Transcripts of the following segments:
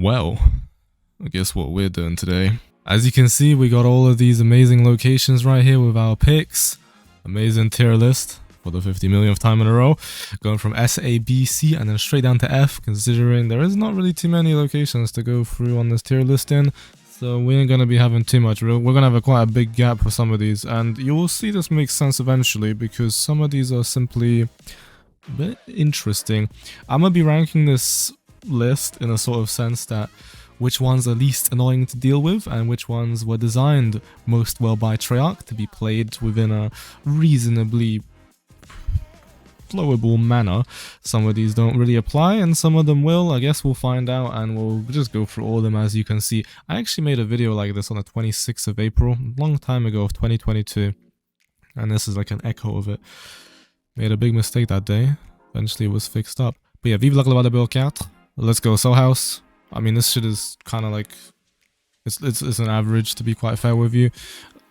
Well, I guess what we're doing today. As you can see, we got all of these amazing locations right here with our picks. Amazing tier list for the 50 millionth time in a row. Going from S, A, B, C, and then straight down to F, considering there is not really too many locations to go through on this tier listing. So we ain't gonna be having too much. We're gonna have quite a big gap for some of these, and you will see this makes sense eventually because some of these are simply a bit interesting. I'm gonna be ranking this list in a sort of sense that which ones are least annoying to deal with and which ones were designed most well by Treyarch to be played within a reasonably flowable manner. Some of these don't really apply and some of them will. I guess we'll find out and we'll just go through all of them. As you can see, I actually made a video like this on the 26th of April, a long time ago of 2022, and this is like an echo of it. Made a big mistake that day. Eventually it was fixed up. But yeah, Vive la Gloire de BO4. Let's go. Powerhouse. I mean, this shit is kind of like it's an average, to be quite fair with you.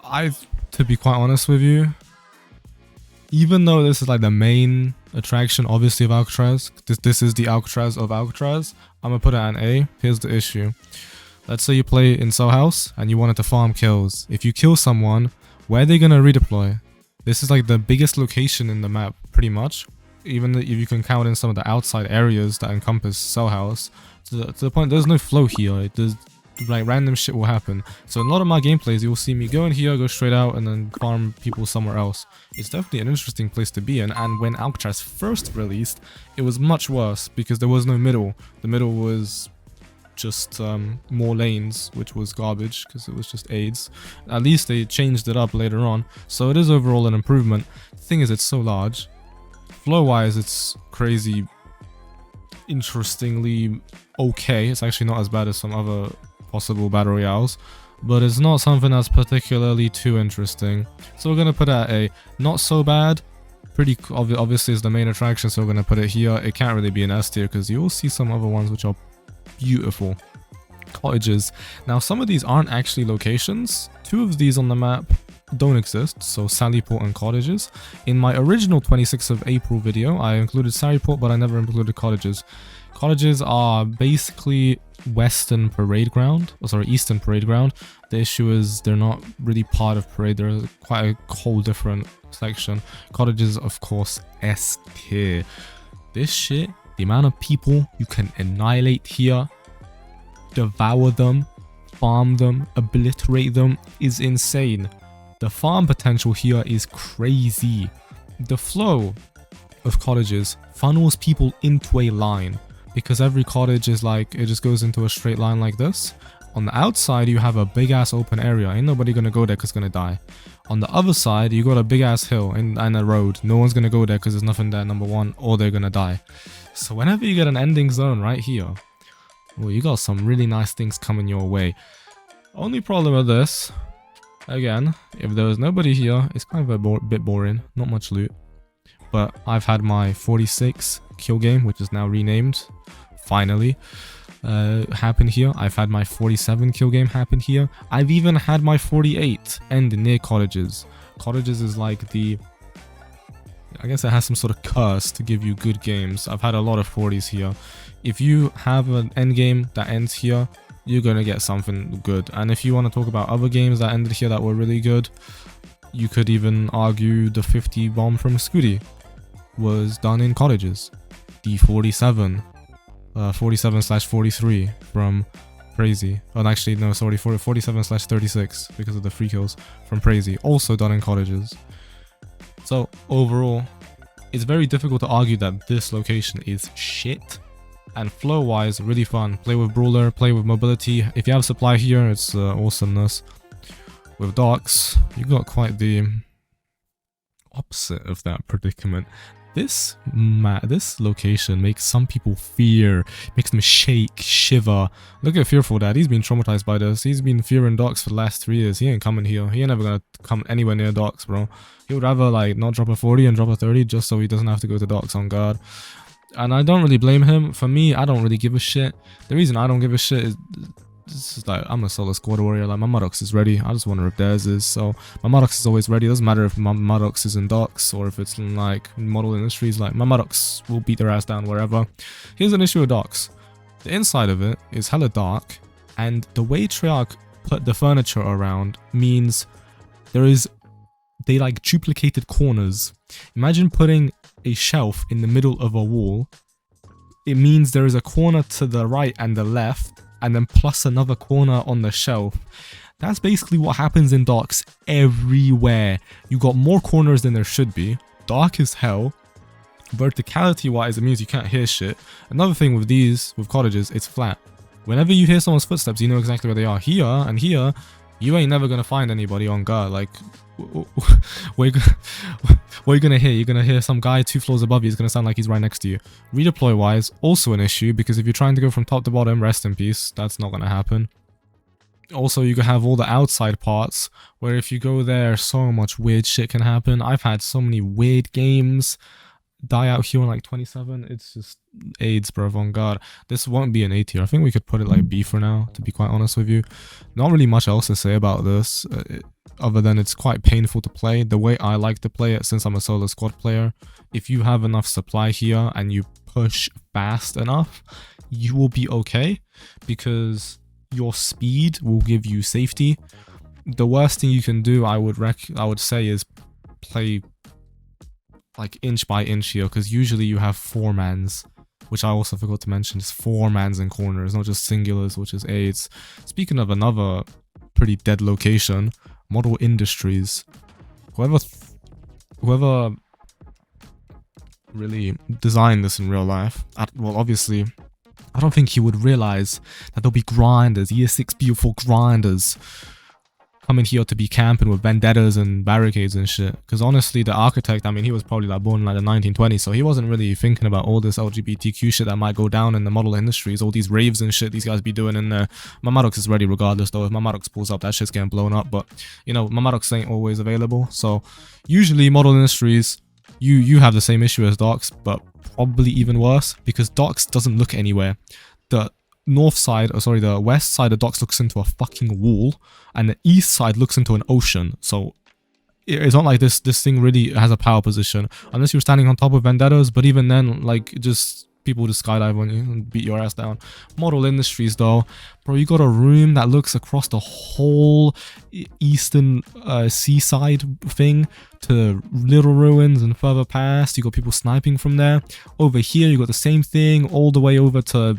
To be quite honest with you, even though this is like the main attraction, obviously, of Alcatraz, this is the Alcatraz of Alcatraz, I'm gonna put it at an A. Here's the issue. Let's say you play in Powerhouse and you wanted to farm kills. If you kill someone, where are they gonna redeploy? This is like the biggest location in the map, pretty much. Even if you can count in some of the outside areas that encompass Powerhouse, to the point there's no flow here. There's like random shit will happen. So in a lot of my gameplays, you'll see me go in here, go straight out, and then farm people somewhere else. It's definitely an interesting place to be in. And when Alcatraz first released, it was much worse because there was no middle. The middle was just more lanes, which was garbage because it was just aids. At least they changed it up later on, so it is overall an improvement. The thing is, it's so large. Flow wise, it's crazy interestingly okay. It's actually not as bad as some other possible battle royales, but it's not something that's particularly too interesting. So we're gonna put it at a not so bad. Pretty obviously is the main attraction, so we're gonna put it here. It can't really be an S tier because you'll see some other ones which are beautiful. Cottages. Now some of these aren't actually locations. Two of these on the map don't exist, so Sallyport and Cottages. In my original 26th of April video, I included Sallyport, but I never included Cottages. Cottages are basically Eastern Parade Ground. The issue is they're not really part of Parade. They're quite a whole different section. Cottages, of course, S tier. This shit, the amount of people you can annihilate here, devour them, farm them, obliterate them, is insane. The farm potential here is crazy. The flow of Cottages funnels people into a line because every cottage is like, it just goes into a straight line like this. On the outside, you have a big ass open area. Ain't nobody gonna go there because it's gonna die. On the other side, you got a big ass hill and a road. No one's gonna go there because there's nothing there, number one, or they're gonna die. So whenever you get an ending zone right here, well, you got some really nice things coming your way. Only problem with this, again, if there was nobody here, it's kind of a bit boring, not much loot. But I've had my 46 kill game, which is now renamed, finally, happen here. I've had my 47 kill game happen here. I've even had my 48 end near Cottages. Cottages is like the, I guess it has some sort of curse to give you good games. I've had a lot of 40s here. If you have an end game that ends here, you're gonna get something good. And if you want to talk about other games that ended here that were really good, you could even argue the 50 bomb from Scooty was done in Cottages. The 47 47/43 from Crazy. Oh, actually, no, sorry, 47/36 because of the free kills from Crazy, also done in Cottages. So overall, it's very difficult to argue that this location is shit. And flow wise, really fun. Play with Brawler, play with Mobility. If you have supply here, it's awesomeness. With docks, you got quite the opposite of that predicament. This location makes some people fear, makes them shake, shiver. Look at Fearful Dad, he's been traumatized by this. He's been fearing docks for the last 3 years. He ain't coming here. He ain't never gonna come anywhere near docks, bro. He would rather like not drop a 40 and drop a 30 just so he doesn't have to go to docks, on guard. And I don't really blame him. For me, I don't really give a shit. The reason I don't give a shit is it's just like, I'm a solo squad warrior. Like, my Muddox is ready. I just wonder if theirs is. So my Muddox is always ready. It doesn't matter if my Muddox is in docks or if it's in like model industries. Like, my Muddox will beat their ass down wherever. Here's an issue with docks. The inside of it is hella dark, and the way Treyarch put the furniture around means they like duplicated corners. Imagine putting a shelf in the middle of a wall. It means there is a corner to the right and the left, and then plus another corner on the shelf. That's basically what happens in docks everywhere. You got more corners than there should be. Dark as hell. Verticality wise, it means you can't hear shit. Another thing with cottages, it's flat. Whenever you hear someone's footsteps, you know exactly where they are. Here and here, you ain't never gonna find anybody on guard. Like, what are you gonna hear? You're gonna hear some guy 2 floors above you. It's gonna sound like he's right next to you. Redeploy wise, also an issue, because if you're trying to go from top to bottom, rest in peace, that's not gonna happen. Also, you can have all the outside parts, where if you go there, so much weird shit can happen. I've had so many weird games die out here on like 27. It's just AIDS, bro, on God. This won't be an A tier. I think we could put it like B for now, to be quite honest with you. Not really much else to say about this, other than it's quite painful to play. The way I like to play it, since I'm a solo squad player, if you have enough supply here and you push fast enough, you will be okay, because your speed will give you safety. The worst thing you can do, I would say, is play like inch by inch here, because usually you have 4-mans, which I also forgot to mention. It's 4-mans in corners, not just singulars, which is AIDS. Speaking of another pretty dead location, Model Industries. Whoever really designed this in real life, well, obviously, I don't think he would realize that there'll be grinders, year 6 BO4 grinders, coming here to be camping with vendettas and barricades and shit. Because honestly, the architect, I mean, he was probably like born in like the 1920s, so he wasn't really thinking about all this LGBTQ shit that might go down in the model industries, all these raves and shit these guys be doing in there. Mamadox is ready regardless though. If Mamadox pulls up, that shit's getting blown up, but you know, Mamadox ain't always available. So usually model industries, you have the same issue as docks, but probably even worse, because docks doesn't look anywhere. The north side, the west side of docks looks into a fucking wall, and the east side looks into an ocean. So it's not like this thing really has a power position, unless you're standing on top of vendettas. But even then, like, just people just skydive on you and beat your ass down. Model industries though, bro, you got a room that looks across the whole eastern seaside thing to Little Ruins and further past. You got people sniping from there. Over here you got the same thing all the way over to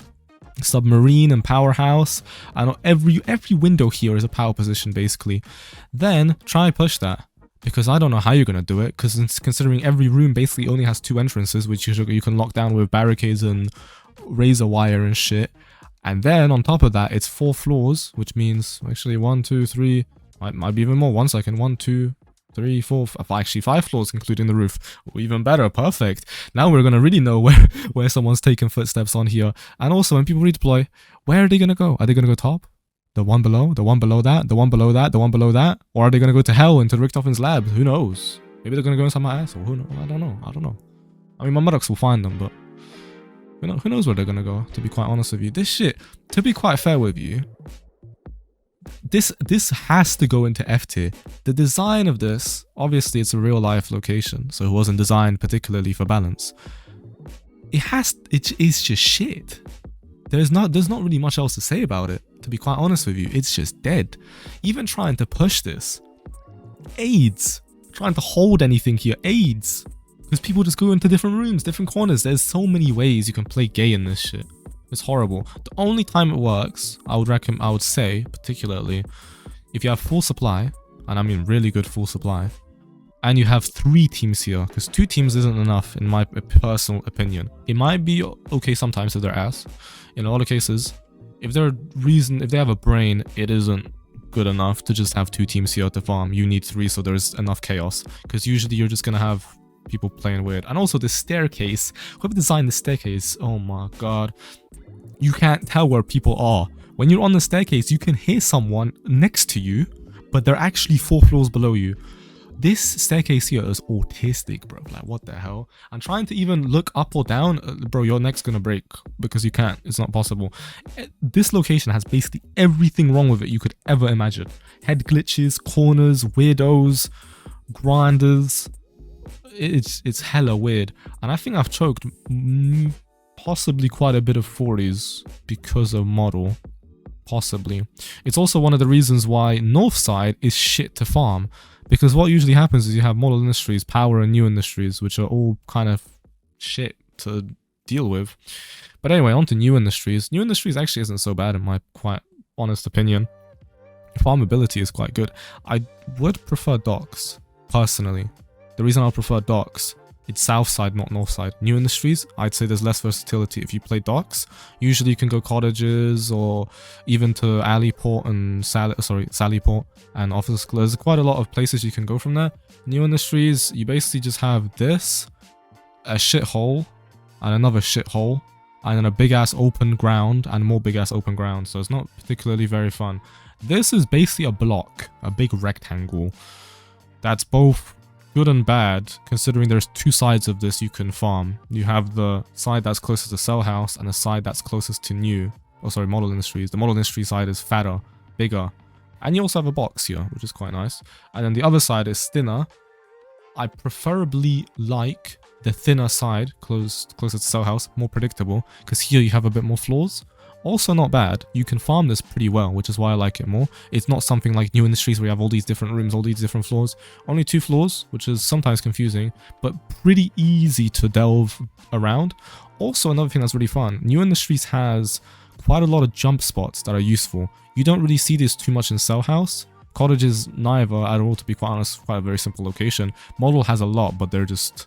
Submarine and Powerhouse. I know every window here is a power position basically. Then try push that, because I don't know how you're gonna do it, because considering every room basically only has 2 entrances, which you can lock down with barricades and razor wire and shit. And then on top of that, it's 4 floors, which means actually 1, 2, 3, might be even more. 1 second, 1, 2, 3, 4, actually 5 floors including the roof. Even better, perfect. Now we're gonna really know where someone's taking footsteps on here. And also when people redeploy, where are they gonna go? Are they gonna go top? The one below? The one below that? The one below that? The one below that? Or are they gonna go to hell into Richtofen's lab? Who knows? Maybe they're gonna go inside my asshole. Who knows? I don't know. I mean, my Muddox will find them, but who knows where they're gonna go, to be quite honest with you. This shit, to be quite fair with you, this has to go into F tier. The design of this, obviously it's a real life location, so it wasn't designed particularly for balance. It is just shit. There's not really much else to say about it, to be quite honest with you. It's just dead. Even trying to push this, AIDS. Trying to hold anything here, AIDS. Because people just go into different rooms, different corners. There's so many ways you can play gay in this shit. It's horrible. The only time it works, I would say, particularly, if you have full supply, and I mean really good full supply, and you have 3 teams here, because 2 teams isn't enough in my personal opinion. It might be okay sometimes if they're ass. In all the cases, if they have a brain, it isn't good enough to just have 2 teams here to farm. You need 3 so there's enough chaos, because usually you're just gonna have people playing weird. And also the staircase, whoever designed the staircase, oh my god, you can't tell where people are. When you're on the staircase, you can hear someone next to you, but they're actually 4 floors below you. This staircase here is autistic, bro. Like, what the hell? I'm trying to even look up or down. Bro, your neck's gonna break because you can't. It's not possible. This location has basically everything wrong with it you could ever imagine. Head glitches, corners, weirdos, grinders. It's hella weird. And I think I've choked possibly quite a bit of 40s because of model. Possibly. It's also one of the reasons why Northside is shit to farm. Because what usually happens is you have model industries, power, and new industries, which are all kind of shit to deal with. But anyway, on to new industries. New industries actually isn't so bad in my quite honest opinion. Farmability is quite good. I would prefer docks, personally. The reason I prefer docks, it's south side, not north side. New industries, I'd say there's less versatility if you play docks. Usually you can go cottages or even to Alleyport and Sallyport and Office. There's quite a lot of places you can go from there. New industries, you basically just have this, a shithole, and another shithole, and then a big ass open ground and more big ass open ground. So it's not particularly very fun. This is basically a block, a big rectangle. That's both good and bad, considering there's two sides of this you can farm. You have the side that's closest to Cell House and the side that's closest to Model Industries. The Model Industry side is fatter, bigger. And you also have a box here, which is quite nice. And then the other side is thinner. I preferably like the thinner side, closer to Cell House, more predictable, because here you have a bit more floors. Also not bad. You can farm this pretty well, which is why I like it more. It's not something like New Industries where you have all these different rooms, all these different floors. Only 2 floors, which is sometimes confusing, but pretty easy to delve around. Also, another thing that's really fun, New Industries has quite a lot of jump spots that are useful. You don't really see this too much in Cell House. Cottages, neither at all, to be quite honest, quite a very simple location. Model has a lot, but they're just...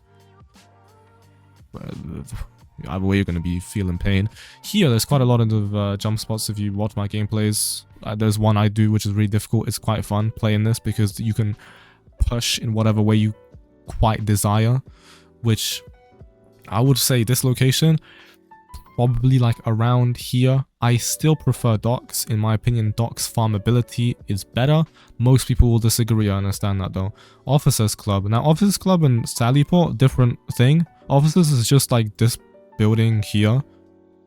either way you're going to be feeling pain. Here there's quite a lot of jump spots if you watch my gameplays. There's one I do which is really difficult. It's quite fun playing this because you can push in whatever way you quite desire, which I would say this location probably like around here. I still prefer docks. In my opinion, docks farmability is better. Most people will disagree, I understand that though. Officers Club. Now Officers Club and Sallyport, different thing. Officers is just like this building here,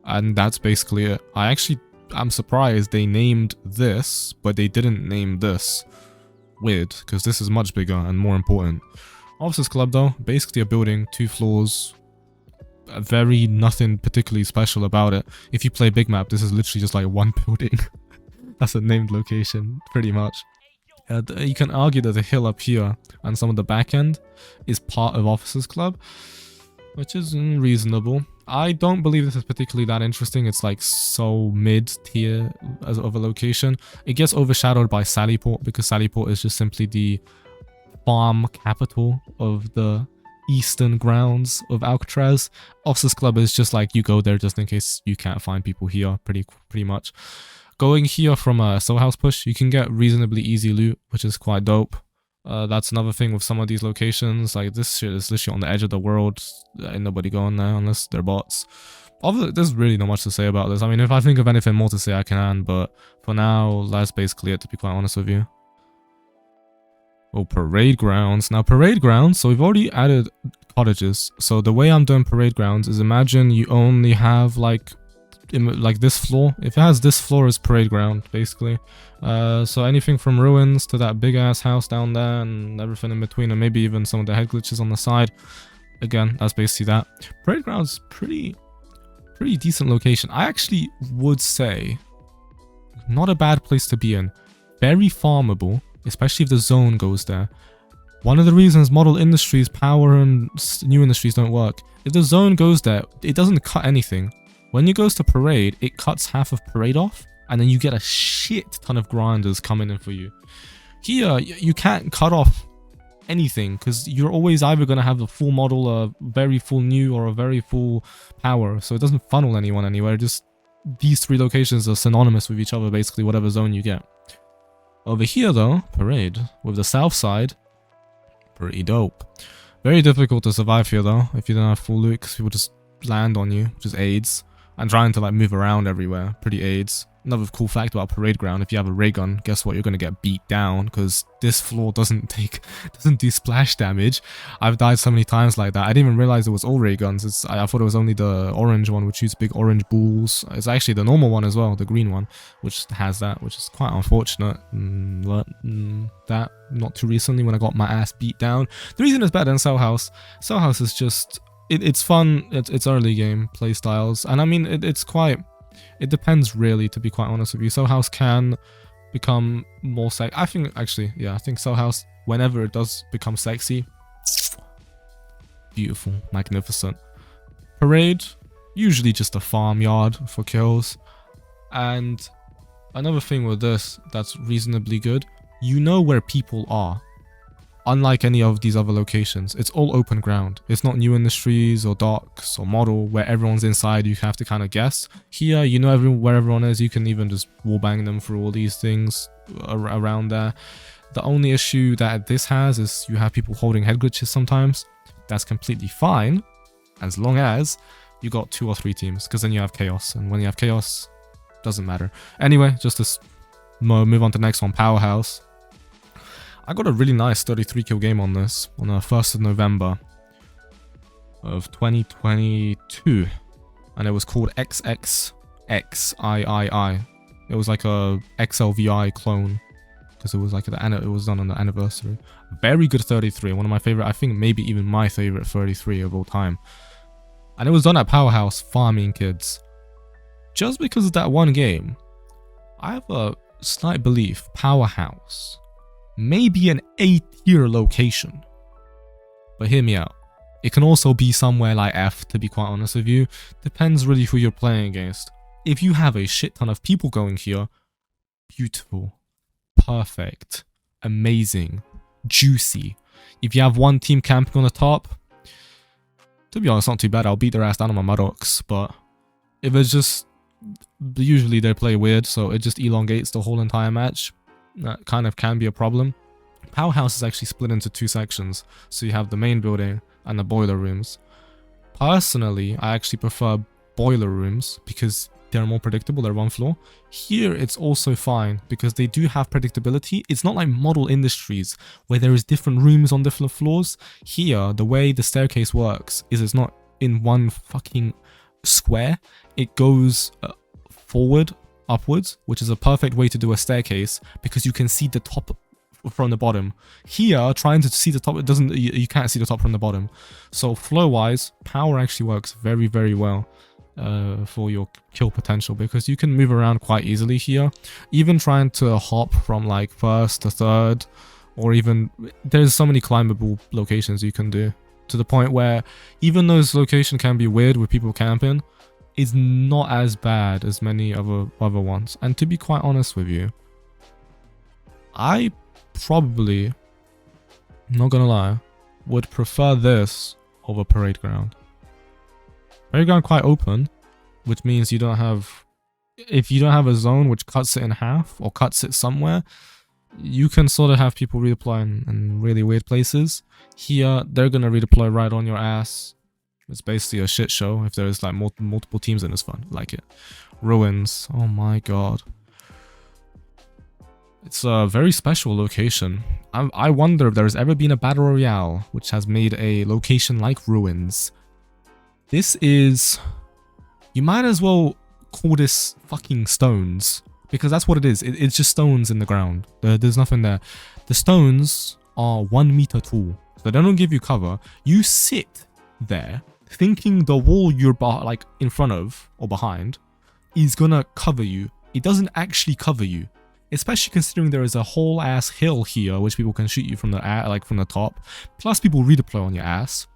and that's basically it. I'm surprised they named this, but they didn't name this. Weird, because this is much bigger and more important. Officers Club though, basically a building, 2 floors, nothing particularly special about it. If you play big map, this is literally just like one building. That's a named location, pretty much. You can argue that the hill up here and some of the back end is part of Officers Club, which is reasonable. I don't believe this is particularly that interesting. It's like so mid-tier of a location. It gets overshadowed by Sallyport because Sallyport is just simply the farm capital of the eastern grounds of Alcatraz. Officers Club is just like you go there just in case you can't find people here, pretty much. Going here from a Soul House push, you can get reasonably easy loot, which is quite dope. That's another thing with some of these locations. Like this shit is literally on the edge of the world. Ain't nobody going there unless they're bots. There's really not much to say about this. I mean, if I think of anything more to say, I can, but for now, that's basically it, to be quite honest with you. Oh, parade grounds. Now, parade grounds, so we've already added cottages. So the way I'm doing parade grounds is imagine you only have like this floor. If it has this floor as parade ground, basically. So anything from ruins to that big ass house down there and everything in between, and maybe even some of the head glitches on the side. Again, that's basically that. Parade grounds, pretty decent location. I actually would say not a bad place to be in. Very farmable, especially if the zone goes there. One of the reasons Model Industries, Power, and New Industries don't work, if the zone goes there, it doesn't cut anything. When it goes to Parade, it cuts half of Parade off, and then you get a shit ton of grinders coming in for you. Here, you can't cut off anything, because you're always either going to have a full model, a very full new, or a very full power, so it doesn't funnel anyone anywhere. Just these 3 locations are synonymous with each other, basically, whatever zone you get. Over here, though, Parade, with the south side, pretty dope. Very difficult to survive here, though, if you don't have full loot, because people just land on you, which is AIDS. And trying to like move around everywhere, pretty AIDS. Another cool fact about Parade Ground, if you have a ray gun, guess what, you're going to get beat down, because this floor doesn't do splash damage. I've died so many times like that. I didn't even realize it was all ray guns. I thought it was only the orange one, which shoots big orange balls. It's actually the normal one as well, the green one, which has that, which is quite unfortunate. That, not too recently when I got my ass beat down. The reason it's better than Cell House is just it's fun. It's early game play styles, and I mean it's quite. It depends really, to be quite honest with you. Cell House can become more sexy. I think actually, yeah, I think Cell House, whenever it does become sexy, beautiful, magnificent. Parade, usually just a farmyard for kills. And another thing with this that's reasonably good, you know where people are. Unlike any of these other locations, it's all open ground. It's not new industries or docks or model where everyone's inside. You have to kind of guess. Here, you know where everyone is. You can even just wallbang them through all these things around there. The only issue that this has is you have people holding head glitches sometimes. That's completely fine, as long as you got 2 or 3 teams, because then you have chaos, and when you have chaos, doesn't matter. Anyway, just to move on to the next one, Powerhouse. I got a really nice 33 kill game on this on the 1st of November of 2022, and it was called XXXIII. It was like a XLVI clone, because it was like it was done on the anniversary. Very good 33, one of my favorite, I think maybe even my favorite 33 of all time. And it was done at Powerhouse, farming kids. Just because of that one game, I have a slight belief Powerhouse may be an A-tier location. But hear me out. It can also be somewhere like F, to be quite honest with you. Depends really who you're playing against. If you have a shit ton of people going here, beautiful, perfect, amazing, juicy. If you have one team camping on the top, to be honest, not too bad. I'll beat their ass down on my Muddox, but if it's just, usually they play weird, so it just elongates the whole entire match. That kind of can be a problem. Powerhouse is actually split into 2 sections, so you have the main building and the boiler rooms. Personally, I actually prefer boiler rooms because they're more predictable, they're 1 floor. Here, it's also fine because they do have predictability. It's not like model industries where there is different rooms on different floors. Here, the way the staircase works is it's not in one fucking square. It goes forward, upwards, which is a perfect way to do a staircase because you can see the top from the bottom. Here, trying to see the top, you can't see the top from the bottom. So flow-wise, power actually works very, very well for your kill potential because you can move around quite easily here. Even trying to hop from like 1st to 3rd, or even there's so many climbable locations you can do, to the point where even though this location can be weird with people camping, is not as bad as many other ones. And to be quite honest with you, I probably, not gonna lie, would prefer this over Parade Ground. Parade Ground quite open, which means you don't have, if you don't have a zone which cuts it in half or cuts it somewhere, you can sort of have people redeploy in really weird places. Here, they're gonna redeploy right on your ass. It's basically a shit show. If there's like multiple teams in, it's fun. Like it. Ruins. Oh my god. It's a very special location. I wonder if there's ever been a battle royale which has made a location like Ruins. This is... You might as well call this fucking stones, because that's what it is. It's just stones in the ground. There's nothing there. The stones are 1 meter tall, so they don't give you cover. You sit there thinking the wall you're like in front of or behind is gonna cover you. It doesn't actually cover you, especially considering there is a whole ass hill here which people can shoot you from the top, plus people redeploy on your ass,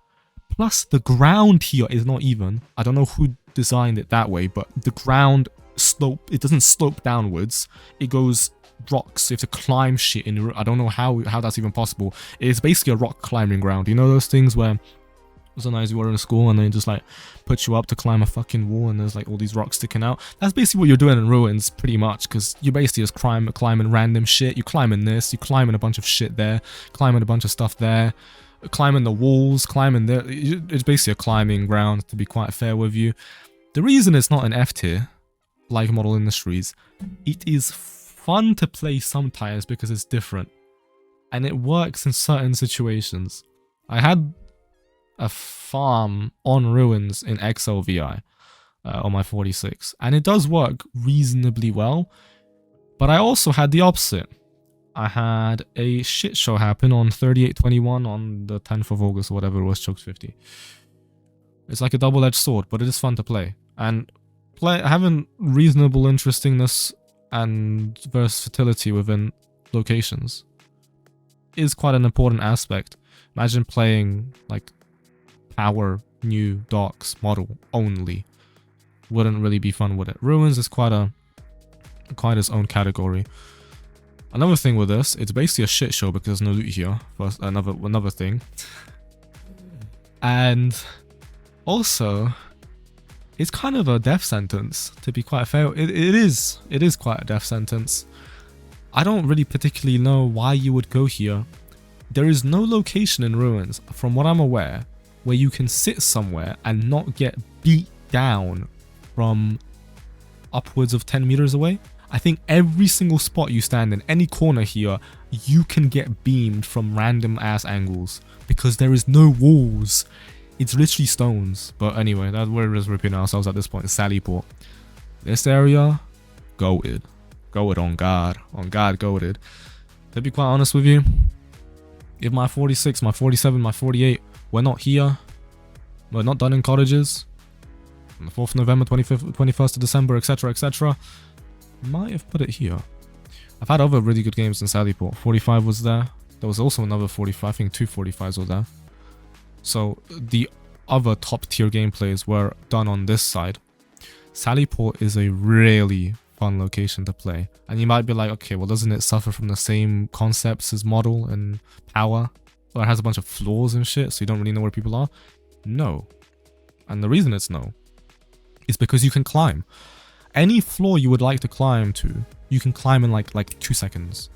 plus the ground here is not even. I don't know who designed it that way, but the ground slope, it doesn't slope downwards, it goes rocks. You have to climb shit in. I don't know how that's even possible. It's basically a rock climbing ground. You know those things where sometimes you were in school and they just like put you up to climb a fucking wall and there's like all these rocks sticking out? That's basically what you're doing in Ruins, pretty much, because you basically just climbing random shit. You climbing this, you climbing a bunch of shit there, climbing a bunch of stuff there, climbing the walls, climbing there. It's basically a climbing ground, to be quite fair with you. The reason it's not an F tier, like Model Industries, it is fun to play sometimes because it's different. And it works in certain situations. I had a farm on Ruins in XLVI on my 46, and it does work reasonably well, but I also had the opposite. I had a shit show happen on 3821 on the 10th of August or whatever it was, Chokes 50. It's like a double-edged sword, but it is fun to play. And having reasonable interestingness and versatility within locations is quite an important aspect. Imagine playing like Power New Docks model only. Wouldn't really be fun with it. Ruins is quite its own category. Another thing with this, it's basically a shit show because there's no loot here. First, another thing. And also, it's kind of a death sentence, to be quite fair. It is quite a death sentence. I don't really particularly know why you would go here. There is no location in Ruins, from what I'm aware, where you can sit somewhere and not get beat down from upwards of 10 meters away. I think every single spot you stand in, any corner here, you can get beamed from random ass angles because there is no walls. It's literally stones. But anyway, we're just ripping ourselves at this point. Sallyport. This area, goated. Goated on guard. On guard, goated. To be quite honest with you, if my 46, my 47, my 48, we're not here, we're not done in Cottages, on the 4th of November, 25th, 21st of December, etc., etc., might have put it here. I've had other really good games in Sallyport. 45 was there. There was also another 45. I think 2 45s were there. So the other top tier gameplays were done on this side. Sallyport is a really fun location to play. And you might be like, okay, well, doesn't it suffer from the same concepts as Model and Power? Or it has a bunch of flaws and shit, so you don't really know where people are? No. And the reason it's no is because you can climb. Any floor you would like to climb to, you can climb in like 2 seconds.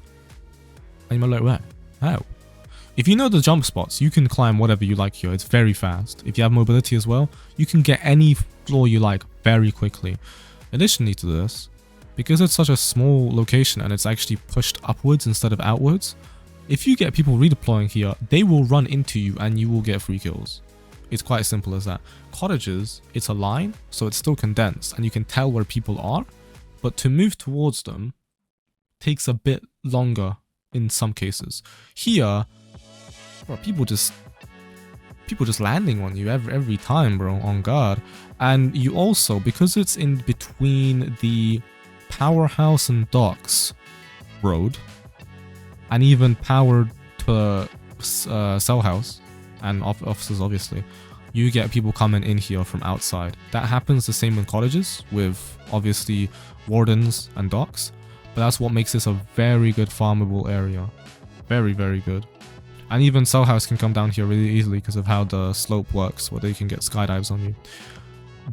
And you're like, where? How? If you know the jump spots, you can climb whatever you like here. It's very fast. If you have mobility as well, you can get any floor you like very quickly. Additionally to this, because it's such a small location and it's actually pushed upwards instead of outwards, if you get people redeploying here, they will run into you and you will get free kills. It's quite as simple as that. Cottages, it's a line, so it's still condensed and you can tell where people are, but to move towards them takes a bit longer in some cases. Here, bro, people just landing on you every time, bro, on guard. And you also, because it's in between the Powerhouse and Docks road, and even Power to Cell House and offices, obviously, you get people coming in here from outside. That happens the same in Cottages with obviously Wardens and Docks, but that's what makes this a very good farmable area. Very, very good. And even Cell House can come down here really easily because of how the slope works, where they can get skydives on you.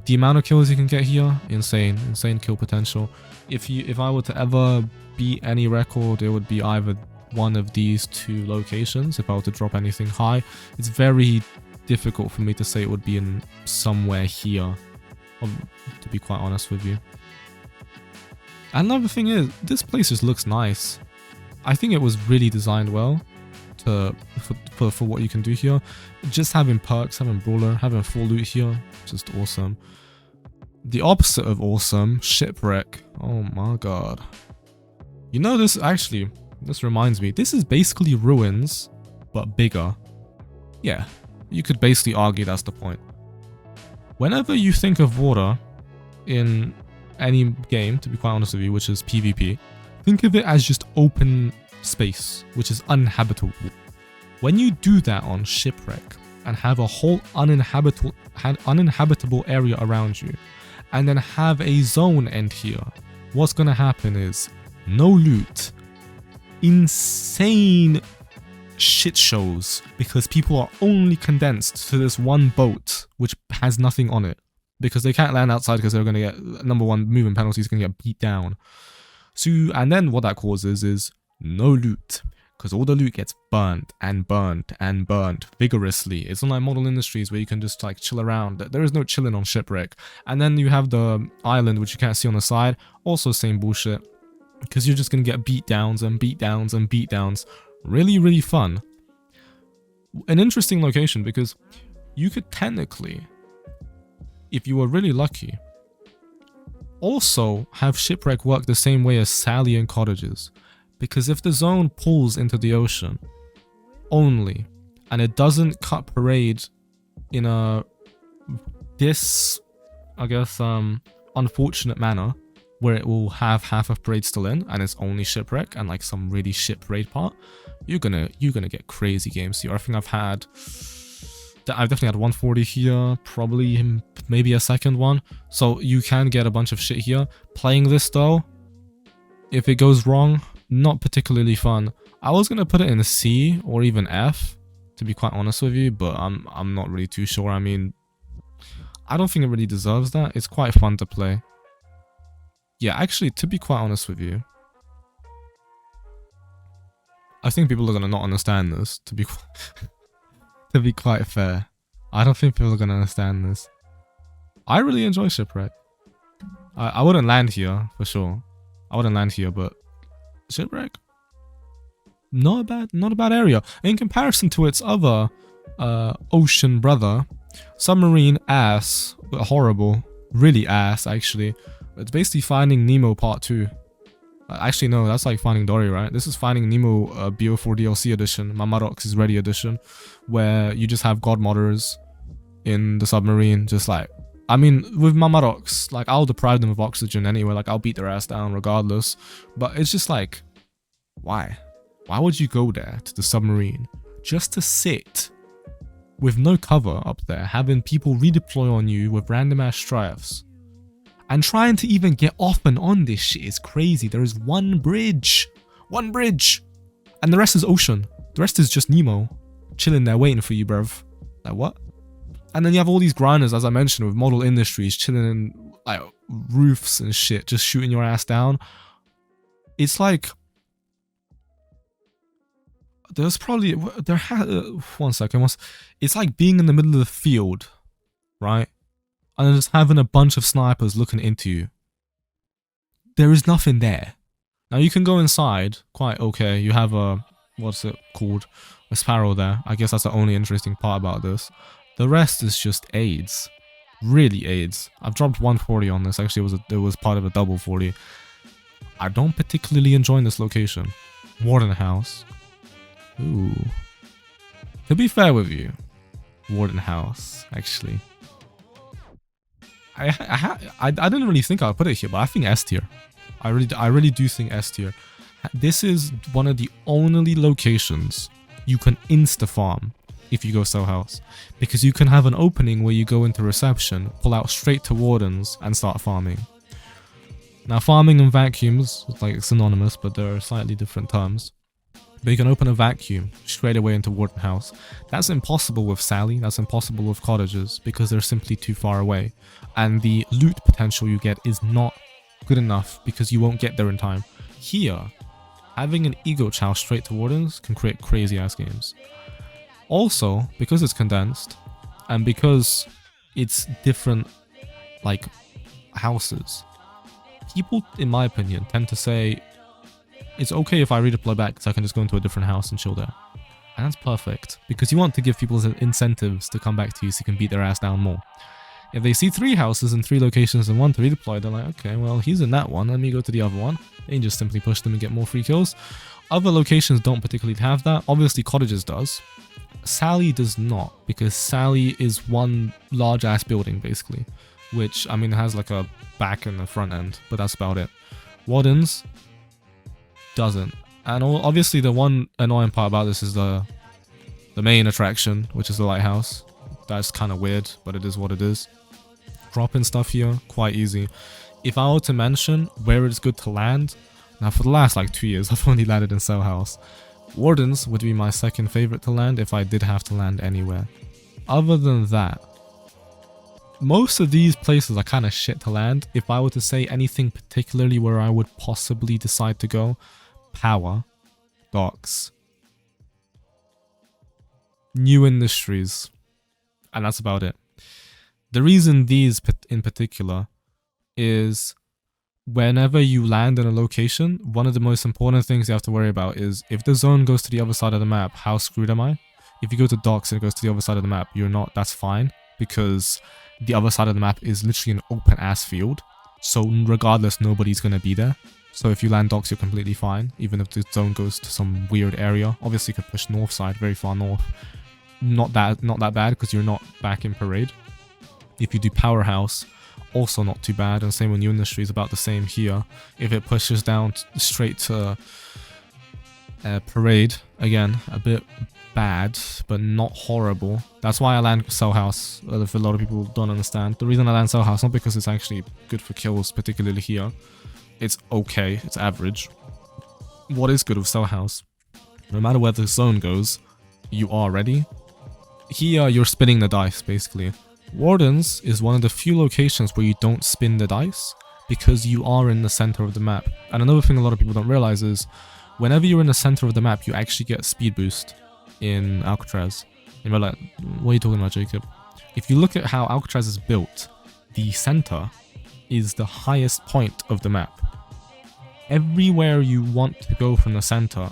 The amount of kills you can get here, insane kill potential. If I were to ever beat any record, it would be either one of these 2 locations. If I were to drop anything high, it's very difficult for me to say it would be in somewhere here, to be quite honest with you. Another thing is, this place just looks nice. I think it was really designed well for what you can do here. Just having perks, having brawler, having full loot here, just awesome. The opposite of awesome, Shipwreck. Oh my god. You know, this reminds me, this is basically Ruins, but bigger. Yeah, you could basically argue that's the point. Whenever you think of water in any game, to be quite honest with you, which is PvP, think of it as just open space, which is uninhabitable. When you do that on Shipwreck and have a whole uninhabitable area around you, and then have a zone end here, what's gonna happen is no loot, insane shit shows, because people are only condensed to this one boat which has nothing on it, because they can't land outside because they're gonna get, number one, movement penalties, gonna get beat down. So, and then what that causes is no loot, because all the loot gets burnt and burnt and burnt vigorously. It's not like Model Industries where you can just like chill around. There is no chilling on Shipwreck. And then you have the island which you can't see on the side, also same bullshit, because you're just gonna get beat downs and beat downs and beat downs. Really, really fun. An interesting location, because you could technically, if you were really lucky, also have Shipwreck work the same way as Sally and Cottages. Because if the zone pulls into the ocean only, and it doesn't cut parade in a this, I guess, unfortunate manner where it will have half of parade still in and it's only Shipwreck and like some really shit parade part, you're gonna get crazy games here. I think I've definitely had 140 here, probably maybe a second one. So you can get a bunch of shit here. Playing this though, if it goes wrong, not particularly fun. I was gonna put it in C or even F, to be quite honest with you, but I'm not really too sure. I mean, I don't think it really deserves that. It's quite fun to play. Yeah, actually, to be quite honest with you, I think people are gonna not understand this. To be to be quite fair, I don't think people are gonna understand this. I really enjoy Shipwreck. I wouldn't land here for sure. I wouldn't land here, but Shipwreck, not a bad area in comparison to its other ocean brother. Submarine ass, horrible, really ass actually. It's basically Finding Nemo Part 2. Actually, no, that's like Finding Dory, right? This is Finding Nemo BO4 DLC edition, Mamarox is Ready edition, where you just have god modders in the submarine, just like, I mean, with Mamarox, like, I'll deprive them of oxygen anyway, like, I'll beat their ass down regardless, but it's just like, why? Why would you go there to the submarine just to sit with no cover up there, having people redeploy on you with random ass strafes? And trying to even get off and on this shit is crazy. There is one bridge. And the rest is ocean. The rest is just Nemo chilling there waiting for you, bruv. Like, what? And then you have all these grinders, as I mentioned, with Model Industries chilling in like roofs and shit, just shooting your ass down. It's like, there's probably, one second. It's like being in the middle of the field, right? And then just having a bunch of snipers looking into you. There is nothing there. Now you can go inside, quite okay. You have a, what's it called? A sparrow there. I guess that's the only interesting part about this. The rest is just AIDS. Really AIDS. I've dropped 140 on this. Actually, it was part of a double 40. I don't particularly enjoy this location. Warden House. Ooh. To be fair with you, Warden House, actually. I didn't really think I'd put it here, but I think S tier. I really do think S tier. This is one of the only locations you can insta farm if you go Cell House, because you can have an opening where you go into reception, pull out straight to Wardens, and start farming. Now, farming and vacuums, like, synonymous, but there are slightly different terms. But you can open a vacuum straight away into Warden House. That's impossible with Sally, that's impossible with Cottages, because they're simply too far away. And the loot potential you get is not good enough, because you won't get there in time. Here, having an Ego Chow straight to Wardens can create crazy ass games. Also, because it's condensed, and because it's different, like, houses, people, in my opinion, tend to say, it's okay if I redeploy back because I can just go into a different house and chill there. And that's perfect, because you want to give people incentives to come back to you so you can beat their ass down more. If they see 3 houses in 3 locations and 1 to redeploy, they're like, okay, well, he's in that one, let me go to the other one. They can just simply push them and get more free kills. Other locations don't particularly have that. Obviously, Cottages does. Sally does not, because Sally is one large ass building, basically. Which, I mean, it has like a back and a front end, but that's about it. Wardens doesn't. And obviously the one annoying part about this is the main attraction, which is the lighthouse. That's kind of weird, but it is what it is. Dropping stuff here, quite easy. If I were to mention where it's good to land, now for the last like 2 years I've only landed in Cell House. Wardens would be my second favorite to land if I did have to land anywhere. Other than that, most of these places are kind of shit to land. If I were to say anything particularly where I would possibly decide to go, Power, Docks, New Industries, and that's about it. The reason these in particular is whenever you land in a location, one of the most important things you have to worry about is if the zone goes to the other side of the map, how screwed am I? If you go to Docks and it goes to the other side of the map, you're not, that's fine, because the other side of the map is literally an open ass field, so regardless, nobody's gonna be there. So if you land Docks, you're completely fine, even if the zone goes to some weird area. Obviously you could push north side, very far north. Not that bad, because you're not back in parade. If you do Powerhouse, also not too bad, and same with New Industry is about the same here. If it pushes down straight to Parade, again, a bit bad, but not horrible. That's why I land Cell House, if a lot of people don't understand. The reason I land Cell House, not because it's actually good for kills, particularly here. It's okay, it's average. What is good with Cell House? No matter where the zone goes, you are ready. Here, you're spinning the dice, basically. Wardens is one of the few locations where you don't spin the dice because you are in the center of the map. And another thing a lot of people don't realize is whenever you're in the center of the map, you actually get a speed boost in Alcatraz. And you're like, what are you talking about, Jacob? If you look at how Alcatraz is built, the center is the highest point of the map. Everywhere you want to go from the center,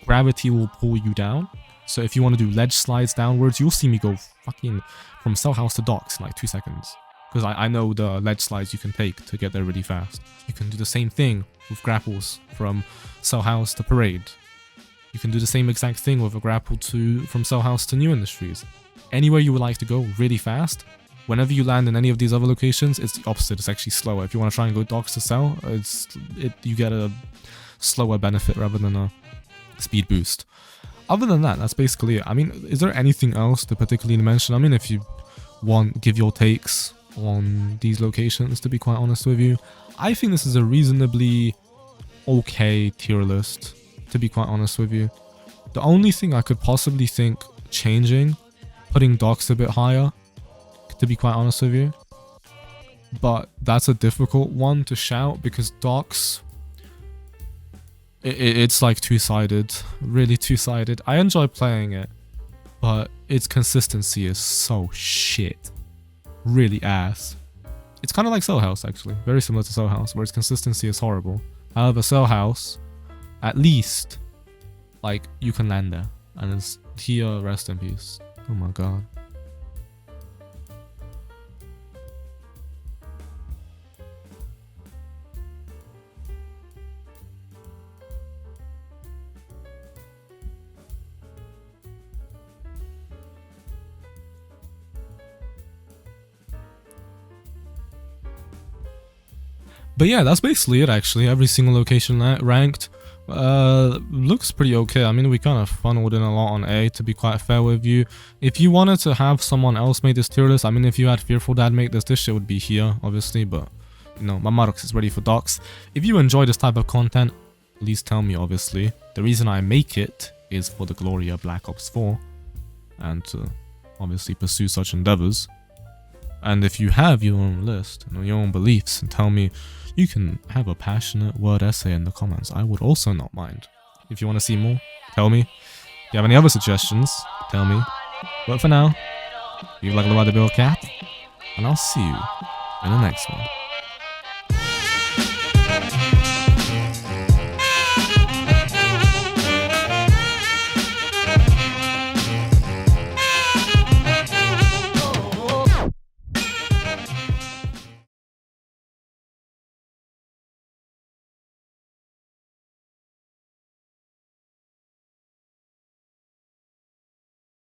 gravity will pull you down. So if you want to do ledge slides downwards, you'll see me go fucking from Cell House to docks in like 2 seconds. Because I know the ledge slides you can take to get there really fast. You can do the same thing with grapples from Cell House to Parade. You can do the same exact thing with a grapple from Cell House to New Industries. Anywhere you would like to go really fast, whenever you land in any of these other locations, it's the opposite. It's actually slower. If you want to try and go docks to Cell, you get a slower benefit rather than a speed boost. Other than that, that's basically it. I mean, is there anything else to particularly mention? I mean, if you want, give your takes on these locations, to be quite honest with you. I think this is a reasonably okay tier list, to be quite honest with you. The only thing I could possibly think changing, putting docks a bit higher, to be quite honest with you. But that's a difficult one to shout because docks... It's like two-sided, really two-sided. I enjoy playing it, but its consistency is so shit. Really ass. It's kind of like Cell House, actually. Very similar to Cell House, where its consistency is horrible. However, Cell House, at least, like, you can land there. And it's here, rest in peace. Oh my god. But yeah, that's basically it actually. Every single location ranked looks pretty okay. I mean, we kind of funneled in a lot on A, to be quite fair with you. If you wanted to have someone else make this tier list, I mean, if you had Fearful Dad make this shit would be here, obviously, but, you know, my Maddox is ready for docks. If you enjoy this type of content, please tell me, obviously. The reason I make it is for the glory of Black Ops 4, and to, obviously, pursue such endeavors. And if you have your own list and your own beliefs, and tell me, you can have a passionate word essay in the comments. I would also not mind. If you want to see more, tell me. If you have any other suggestions, tell me. But for now, leave like the BO4, and I'll see you in the next one.